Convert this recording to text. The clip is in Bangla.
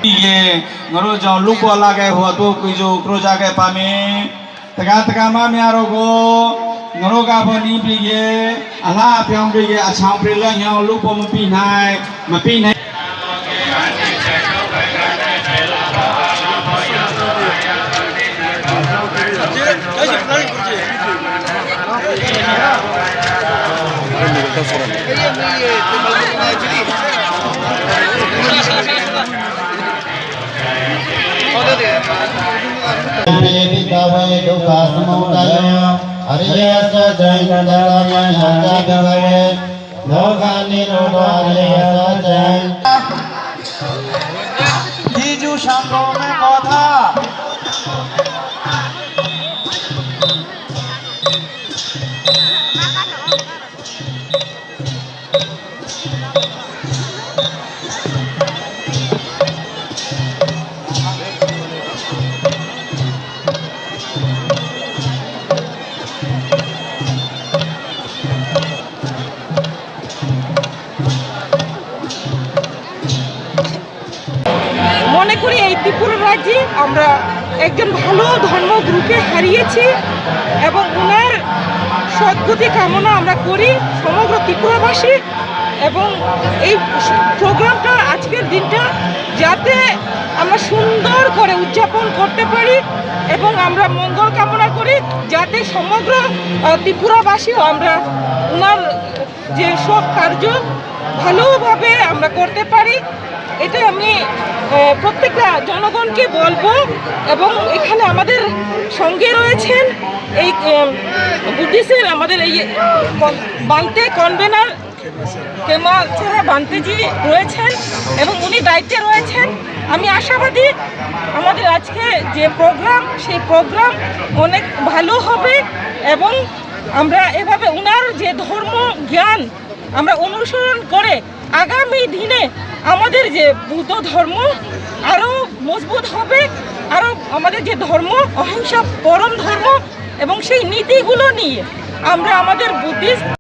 ये ngoro jong lupo lage ho to kujo kroja ke pame taga ma myaro go ngoro ga boni bi ye ala pyong bi ye achang pri la nyao lupo ma pi nai जीजू संगो में कथा মনে করি এই ত্রিপুরা রাজ্যে আমরা একজন ভালো ধর্মগুরুকে হারিয়েছি এবং ওনার সদ্গতি কামনা আমরা করি সমগ্র ত্রিপুরাবাসী এবং এই প্রোগ্রামটা আজকের দিনটা যাতে আমরা সুন্দর করে উদযাপন করতে পারি এবং আমরা মঙ্গল কামনা করি যাতে সমগ্র ত্রিপুরাবাসীও আমরা ওনার যে সব কার্য ভালোভাবে আমরা করতে পারি এটা আমি প্রত্যেকটা জনগণকে বলবো এবং এখানে আমাদের সঙ্গে রয়েছেন এই বুদ্ধিস্টের আমাদের এই বান্তে কনভেনার কেমা ছেড়া বান্তেজি রয়েছেন এবং উনি দায়িত্বে রয়েছেন। আমি আশাবাদী আমাদের আজকে যে প্রোগ্রাম সেই প্রোগ্রাম অনেক ভালো হবে এবং আমরা এভাবে ওনার যে ধর্ম জ্ঞান আমরা অনুসরণ করে আগামী দিনে আমাদের যে বুদ্ধ ধর্ম আরও মজবুত হবে, আরও আমাদের যে ধর্ম অহিংসা পরম ধর্ম এবং সেই নীতিগুলো নিয়ে আমরা আমাদের বুদ্ধিস্ট